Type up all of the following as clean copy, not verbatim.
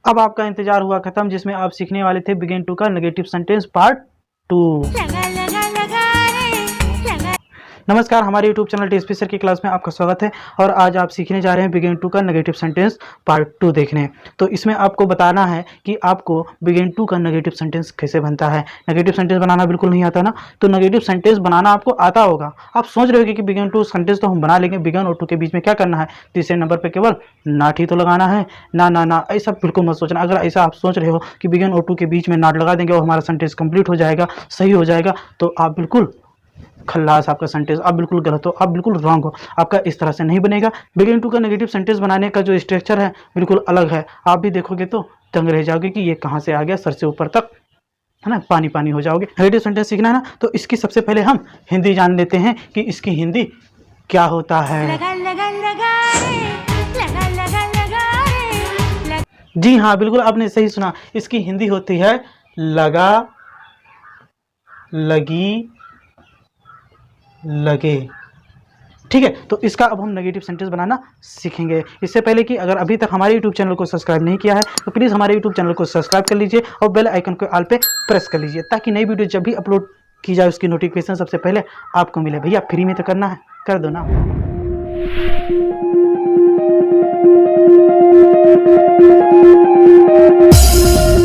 अब आपका इंतजार हुआ खत्म, जिसमें आप सीखने वाले थे बिगिन टू का नेगेटिव सेंटेंस पार्ट 2। नमस्कार, हमारे YouTube चैनल टीएसपी सर की क्लास में आपका स्वागत है। और आज आप सीखने जा रहे हैं बिगिन टू का नेगेटिव सेंटेंस पार्ट 2 देखने। तो इसमें आपको बताना है कि आपको बिगिन टू का नेगेटिव सेंटेंस कैसे बनता है। नेगेटिव सेंटेंस बनाना बिल्कुल नहीं आता ना, तो नेगेटिव सेंटेंस बनाना आपको आता होगा। आप सोच रहे हो कि बिगिन टू सेंटेंस तो हम बना लेंगे, बिगिन और टू के बीच में क्या करना है, तीसरे नंबर पर केवल नाट ही तो लगाना है। ना ना ना, ऐसा बिल्कुल मत सोचना। अगर ऐसा आप सोच रहे हो कि बिगिन और टू के बीच में नाट लगा देंगे और हमारा सेंटेंस कंप्लीट हो जाएगा, सही हो जाएगा, तो आप बिल्कुल खल्लास, आपका सेंटेंस आप बिल्कुल गलत हो, आप बिल्कुल रॉन्ग हो। आपका इस तरह से नहीं बनेगा। बिगिन टू का नेगेटिव सेंटेंस बनाने का जो स्ट्रक्चर है बिल्कुल अलग है। आप भी देखोगे तो दंग रह जाओगे कि ये कहाँ से आ गया, सर से ऊपर तक, है ना, पानी पानी हो जाओगे। नेगेटिव सेंटेंस सीखना है ना, तो इसकी सबसे पहले हम हिंदी जान लेते हैं कि इसकी हिंदी क्या होता है। लगा लगा लगा रे, लगा लगा लगा रे, जी हाँ, बिल्कुल आपने सही सुना। इसकी हिंदी होती है लगा, लगी, लगे। ठीक है, तो इसका अब हम नेगेटिव सेंटेंस बनाना सीखेंगे। इससे पहले कि अगर अभी तक हमारे YouTube चैनल को सब्सक्राइब नहीं किया है तो प्लीज़ हमारे YouTube चैनल को सब्सक्राइब कर लीजिए और बेल आइकन को ऑल पे प्रेस कर लीजिए, ताकि नई वीडियो जब भी अपलोड की जाए उसकी नोटिफिकेशन सबसे पहले आपको मिले। भैया फ्री में तो करना है, कर दो ना।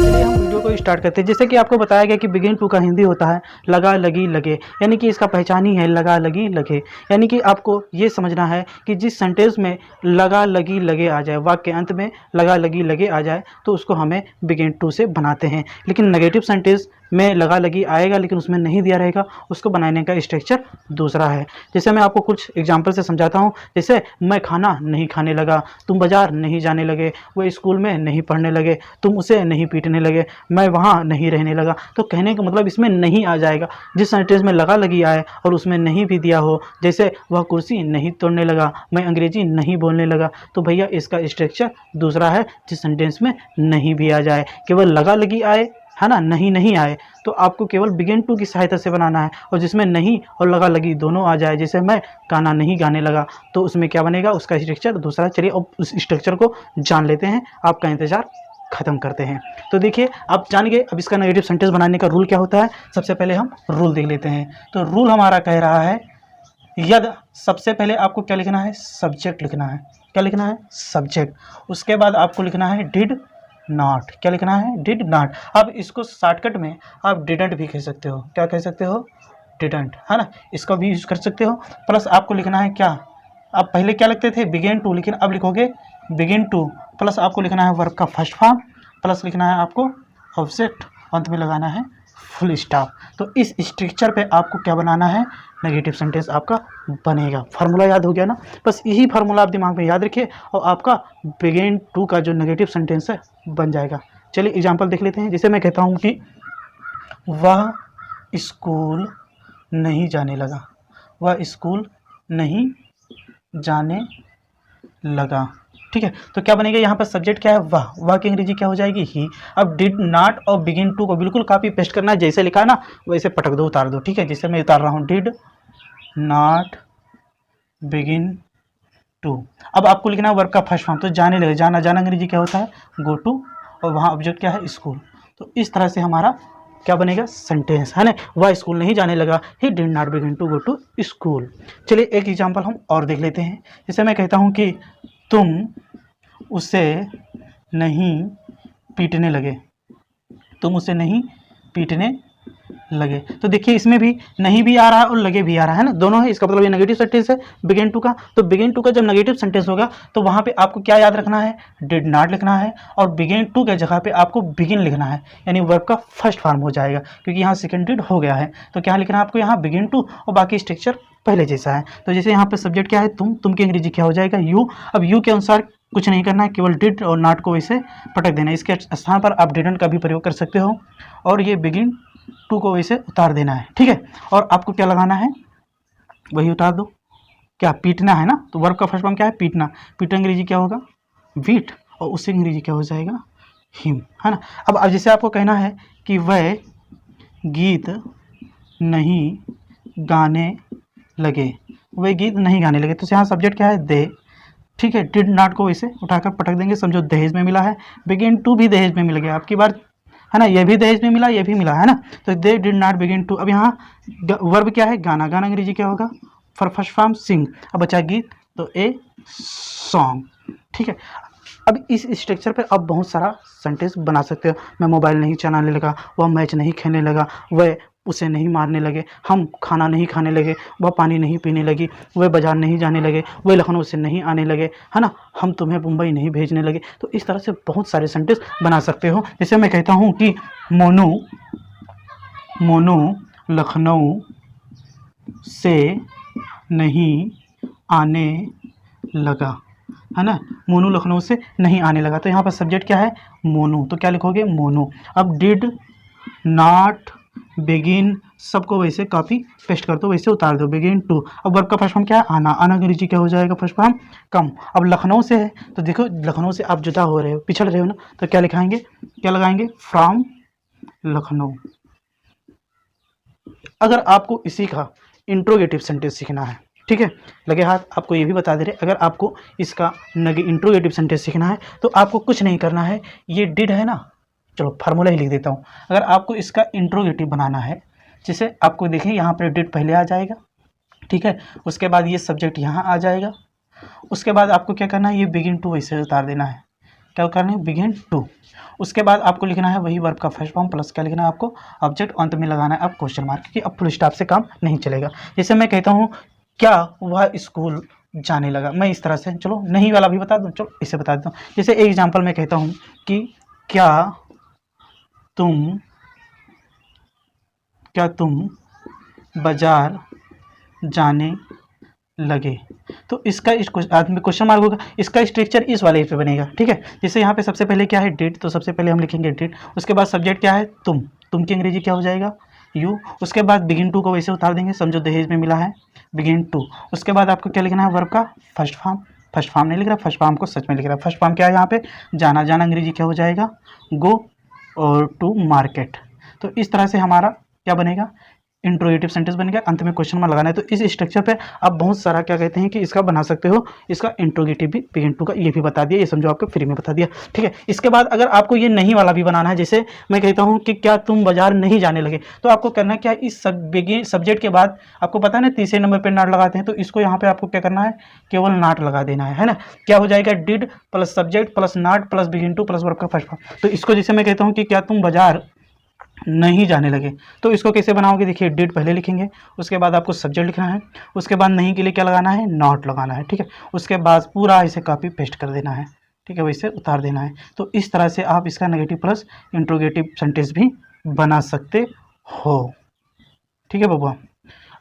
चलिए हम वीडियो को स्टार्ट करते हैं। जैसे कि आपको बताया गया कि बिगिन टू का हिंदी होता है लगा, लगी, लगे, यानी कि इसका पहचान ही है लगा, लगी, लगे। यानी कि आपको ये समझना है कि जिस सेंटेंस में लगा, लगी, लगे आ जाए, वाक्य के अंत में लगा, लगी, लगे आ जाए, तो उसको हमें बिगिन टू से बनाते हैं। लेकिन नेगेटिव सेंटेंस में लगा, लगी आएगा लेकिन उसमें नहीं दिया रहेगा, उसको बनाने का स्ट्रक्चर दूसरा है। जैसे मैं आपको कुछ एग्जाम्पल से समझाता हूँ। जैसे मैं खाना नहीं खाने लगा, तुम बाजार नहीं जाने लगे, वो स्कूल में नहीं पढ़ने लगे, तुम उसे नहीं पीटने लगे, मैं वहाँ नहीं रहने लगा। तो कहने का मतलब इसमें नहीं आ जाएगा। जिस सेंटेंस में लगा, लगी आए और उसमें नहीं भी दिया हो, जैसे वह कुर्सी नहीं तोड़ने लगा, मैं अंग्रेजी नहीं बोलने लगा, तो भैया इसका स्ट्रक्चर दूसरा है। जिस सेंटेंस में नहीं भी आ जाए, केवल लगा, लगी आए, है ना, नहीं नहीं आए, तो आपको केवल बिगिन टू की सहायता से बनाना है। और जिसमें नहीं और लगा, लगी दोनों आ जाए, जैसे मैं गाना नहीं गाने लगा, तो उसमें क्या बनेगा, उसका स्ट्रक्चर दूसरा। चलिए अब उस स्ट्रक्चर को जान लेते हैं, आपका इंतजार खत्म करते हैं। तो देखिए, आप जान गए अब इसका नेगेटिव सेंटेंस बनाने का रूल क्या होता है। सबसे पहले हम रूल देख लेते हैं। तो रूल हमारा कह रहा है यदि, सबसे पहले आपको क्या लिखना है, सब्जेक्ट लिखना है। क्या लिखना है, सब्जेक्ट। उसके बाद आपको लिखना है डिड नॉट। क्या लिखना है, डिड नॉट। अब इसको शॉर्टकट में आप डिडंट भी कह सकते हो। क्या कह सकते हो, डिडंट, है ना, इसका भी यूज कर सकते हो। प्लस आपको लिखना है क्या, आप पहले क्या लिखते थे, बिगिन टू, लेकिन अब लिखोगे बिगिन टू, प्लस आपको लिखना है वर्ब का फर्स्ट फॉर्म, प्लस लिखना है आपको ऑब्जेक्ट, अंत में लगाना है फुल स्टॉप। तो इस स्ट्रक्चर पे आपको क्या बनाना है, नेगेटिव सेंटेंस आपका बनेगा। फार्मूला याद हो गया ना, बस यही फार्मूला आप दिमाग में याद रखिए और आपका बिगिन टू का जो नेगेटिव सेंटेंस है बन जाएगा। चलिए एग्जांपल देख लेते हैं। जैसे मैं कहता हूँ कि वह स्कूल नहीं जाने लगा, वह स्कूल नहीं जाने लगा। ठीक है, तो क्या बनेगा, यहाँ पर सब्जेक्ट क्या है, वह की अंग्रेजी क्या हो जाएगी, ही। अब डिड नॉट और बिगिन टू को बिल्कुल कॉपी पेस्ट करना है, जैसे लिखा है ना वैसे पटक दो, उतार दो। ठीक है, जैसे मैं उतार रहा हूँ, डिड नॉट बिगिन टू। अब आपको लिखना है वर्ब का फर्स्ट फॉर्म, तो जाने लगे, जाना, जाना अंग्रेजी क्या होता है, गो टू, और वहाँ ऑब्जेक्ट क्या है, स्कूल। तो इस तरह से हमारा क्या बनेगा, सेंटेंस, है ना। वह स्कूल नहीं जाने लगा, he did not begin to go to school. चलिए एक एग्जांपल हम और देख लेते हैं। जैसे मैं कहता हूँ कि तुम उसे नहीं पीटने लगे, तुम उसे नहीं पीटने लगे। तो देखिए इसमें भी नहीं भी आ रहा है और लगे भी आ रहा है ना, दोनों है। इसका मतलब ये नेगेटिव सेंटेंस है बिगिन टू का। तो बिगिन टू का जब नेगेटिव सेंटेंस होगा तो वहाँ पे आपको क्या याद रखना है, डिड नॉट लिखना है, और बिगिन टू के जगह पे आपको बिगिन लिखना है, यानी वर्ब का फर्स्ट फॉर्म हो जाएगा, क्योंकि यहाँ सेकंड डिड हो गया है। तो क्या लिखना है आपको, यहाँ बिगिन टू, और बाकी स्ट्रक्चर पहले जैसा है। तो जैसे यहाँ पे सब्जेक्ट क्या है, तुम की अंग्रेजी क्या हो जाएगा, यू। अब यू के अनुसार कुछ नहीं करना है, केवल डिड और नॉट को वैसे पटक देना है। इसके स्थान पर आप डिडंट का भी प्रयोग कर सकते हो, और ये बिगिन टू को वैसे उतार देना है। ठीक है, और आपको क्या लगाना है, वही उतार दो। क्या, पीटना है ना, तो वर्ब का फर्स्ट फॉर्म क्या है, पीटना। पीट अंग्रेजी क्या होगा, बीट, और उससे अंग्रेजी क्या हो जाएगा, हिम, है ना। अब जैसे आपको कहना है कि वह गीत नहीं गाने लगे, वह गीत नहीं गाने लगे, तो यहाँ सब्जेक्ट क्या है, दे, ठीक है, डिड नॉट को वैसे उठाकर पटक देंगे, समझो दहेज में मिला है। बिगिन टू भी दहेज में मिल गया आपकी बार, है ना, ये भी दहेज में मिला, ये भी मिला, है ना। तो they did not begin to. अब यहाँ वर्ब क्या है, गाना, गाना अंग्रेजी क्या होगा, फॉर फर्स्ट फॉर्म सिंग। अब बचा गीत, तो ए सॉन्ग, ठीक है। अब इस स्ट्रक्चर पे आप बहुत सारा सेंटेंस बना सकते हो। मैं मोबाइल नहीं चलाने लगा, वह मैच नहीं खेलने लगा, वह उसे नहीं मारने लगे, हम खाना नहीं खाने लगे, वह पानी नहीं पीने लगी, वह बाजार नहीं जाने लगे, वह लखनऊ से नहीं आने लगे, है ना, हम तुम्हें मुंबई नहीं भेजने लगे। तो इस तरह से बहुत सारे सेंटेंस बना सकते हो। जैसे मैं कहता हूँ कि मोनू लखनऊ से नहीं आने लगा, है ना, मोनू लखनऊ से नहीं आने लगा। तो यहाँ पर सब्जेक्ट क्या है, मोनू, तो क्या लिखोगे, मोनू। अब डिड नॉट बिगिन, सबको वैसे कॉपी पेस्ट कर दो, वैसे उतार दो, बिगिन टू। अब वर्ब का फर्स्ट फॉर्म क्या है, आना, आना अंग्रेजी क्या हो जाएगा, फर्स्ट फॉर्म कम। अब लखनऊ से है, तो देखो लखनऊ से आप जुदा हो रहे हो, पिछड़ रहे हो ना, तो क्या लिखाएंगे, क्या लगाएंगे, फ्रॉम लखनऊ। अगर आपको इसी का इंट्रोगेटिव सेंटेंस सीखना है, ठीक है, लगे हाथ, आपको ये भी बता दे रहे, अगर आपको इसका इंट्रोगेटिव सेंटेंस सीखना है तो आपको कुछ नहीं करना है। ये डिड है ना, चलो फार्मूला ही लिख देता हूँ। अगर आपको इसका इंट्रोगेटिव बनाना है, जिसे आपको देखिए यहाँ पर डिड पहले आ जाएगा, ठीक है, उसके बाद ये सब्जेक्ट यहाँ आ जाएगा, उसके बाद आपको क्या करना है, ये बिगिन टू वैसे उतार देना है, क्या करना है, बिगिन टू। उसके बाद आपको लिखना है वही वर्ब का फर्स्ट फॉर्म प्लस क्या लिखना है आपको, ऑब्जेक्ट, अंत में लगाना है आप क्वेश्चन मार्क, क्योंकि अब फुल स्टॉप से काम नहीं चलेगा। जैसे मैं कहता हूँ क्या वह स्कूल जाने लगा, मैं इस तरह से, चलो नहीं वाला भी बता दूँ, चलो इसे बता देता हूँ। जैसे एक एग्जाम्पल मैं कहता हूँ कि क्या तुम बाजार जाने लगे, तो इसका इस आदमी क्वेश्चन मार्क होगा, इसका स्ट्रक्चर इस वाले पे बनेगा, ठीक है। जैसे यहाँ पे सबसे पहले क्या है, डिड, तो सबसे पहले हम लिखेंगे डिड, उसके बाद सब्जेक्ट क्या है, तुम की अंग्रेजी क्या हो जाएगा, यू। उसके बाद बिगिन टू को वैसे उतार देंगे, समझो दहेज में मिला है, बिगिन टू। उसके बाद आपको क्या लिखना है, वर्ब का फर्स्ट फॉर्म नहीं लिख रहा, फर्स्ट फॉर्म को सच में लिख रहा है। फर्स्ट फॉर्म क्या है यहाँ पे, जाना, जाना अंग्रेजी क्या हो जाएगा, गो, और टू मार्केट। तो इस तरह से हमारा क्या बनेगा, इंट्रोगेटिव सेंटेंस बन गया, अंत में क्वेश्चन मार्क लगाना है। तो इस स्ट्रक्चर पे आप बहुत सारा क्या कहते हैं कि इसका बना सकते हो। इसका इंट्रोगेटिव भी बिगिन टू का ये भी बता दिया, ये समझो आपको फ्री में बता दिया, ठीक है। इसके बाद अगर आपको ये नहीं वाला भी बनाना है, जैसे मैं कहता हूँ कि क्या तुम बाजार नहीं जाने लगे, तो आपको करना क्या, इस सब्जेक्ट के बाद आपको पता है ना तीसरे नंबर पर नॉट लगाते हैं, तो इसको यहाँ पे आपको क्या करना है, केवल नॉट लगा देना है ना। क्या हो जाएगा, did plus subject plus not plus begin two plus verb का फर्स्ट फॉर्म। तो इसको जैसे मैं कहता हूँ कि क्या तुम बाजार नहीं जाने लगे, तो इसको कैसे बनाओगे, देखिए डिड पहले लिखेंगे, उसके बाद आपको सब्जेक्ट लिखना है, उसके बाद नहीं के लिए क्या लगाना है, नॉट लगाना है, ठीक है। उसके बाद पूरा इसे कॉपी पेस्ट कर देना है, ठीक है, वैसे उतार देना है। तो इस तरह से आप इसका नेगेटिव प्लस इंट्रोगेटिव सेंटेंस भी बना सकते हो, ठीक है बबुआ।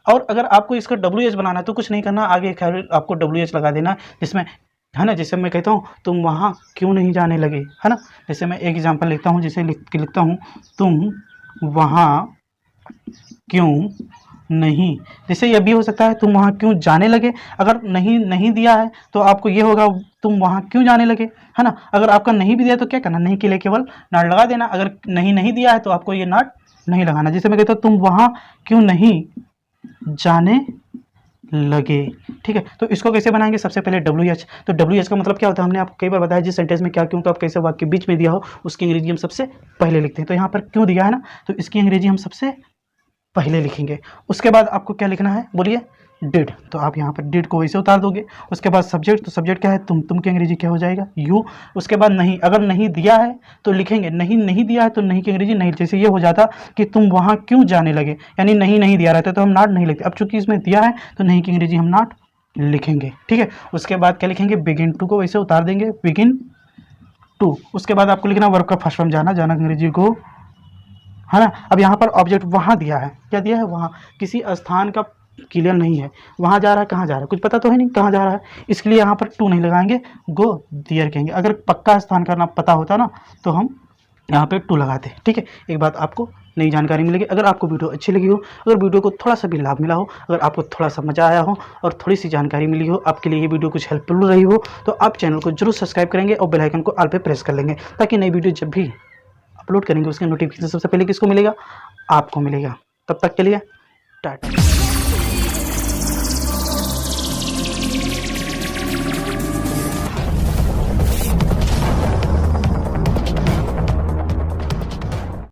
और अगर आपको इसका WH बनाना है तो कुछ नहीं करना, आगे खैर आपको WH लगा देना, जिसमें, है ना, जैसे मैं कहता हूँ तुम वहाँ क्यों नहीं जाने लगे, है ना। जैसे मैं एक एग्जांपल लिखता हूँ, जैसे लिखता हूँ तुम वहाँ क्यों नहीं, जैसे ये भी हो सकता है तुम वहाँ क्यों जाने लगे। अगर नहीं दिया है तो आपको ये होगा तुम वहाँ क्यों जाने लगे, है ना। अगर आपका नहीं भी दिया तो क्या करना, नहीं के लिए केवल नॉट लगा देना। अगर नहीं दिया है तो आपको ये नॉट नहीं लगाना। जैसे मैं कहता हूँ तुम वहाँ क्यों नहीं जाने लगे, ठीक है। तो इसको कैसे बनाएंगे, सबसे पहले WH। तो WH का मतलब क्या होता है, हमने आपको कई बार बताया, जिस सेंटेंस में क्या क्यों का कैसे वाक्य बीच में दिया हो उसकी अंग्रेजी हम सबसे पहले लिखते हैं। तो यहाँ पर क्यों दिया है ना, तो इसकी अंग्रेजी हम सबसे पहले लिखेंगे। उसके बाद आपको क्या लिखना है, बोलिए, डिड। तो आप यहाँ पर डिड को वैसे उतार दोगे। उसके बाद सब्जेक्ट, तो सब्जेक्ट क्या है, तुम की अंग्रेजी क्या हो जाएगा, यू। उसके बाद नहीं, अगर नहीं दिया है तो लिखेंगे, नहीं दिया है तो नहीं की अंग्रेजी नहीं। जैसे ये हो जाता कि तुम वहाँ क्यों जाने लगे, यानी नहीं दिया रहता तो हम नॉट नहीं लिखते। अब चूंकि इसमें दिया है तो नहीं की अंग्रेजी हम नॉट लिखेंगे, ठीक है। उसके बाद क्या लिखेंगे, बिगिन टू को वैसे उतार देंगे, बिगिन टू। उसके बाद आपको लिखना वर्ब का फर्स्ट फॉर्म, जाना अंग्रेजी को, है ना। अब यहाँ पर ऑब्जेक्ट वहाँ दिया है, क्या दिया है, वहाँ, किसी स्थान का क्लियर नहीं है, वहाँ जा रहा है, कहाँ जा रहा है कुछ पता तो है नहीं, कहाँ जा रहा है, इसके लिए यहाँ पर टू नहीं लगाएंगे, गो दियर कहेंगे। अगर पक्का स्थान का नाम पता होता ना तो हम यहाँ पे टू लगाते, ठीक है। एक बात आपको नई जानकारी मिलेगी। अगर आपको वीडियो अच्छी लगी हो, अगर वीडियो को थोड़ा सा भी लाभ मिला हो, अगर आपको थोड़ा सा मज़ा आया हो और थोड़ी सी जानकारी मिली हो, आपके लिए ये वीडियो कुछ हेल्पफुल रही हो, तो आप चैनल को जरूर सब्सक्राइब करेंगे और बेल आइकन को ऑल पे प्रेस कर लेंगे, ताकि नई वीडियो जब भी अपलोड करेंगे उसका नोटिफिकेशन सबसे पहले किसको मिलेगा, आपको मिलेगा। तब तक के लिए टाटा।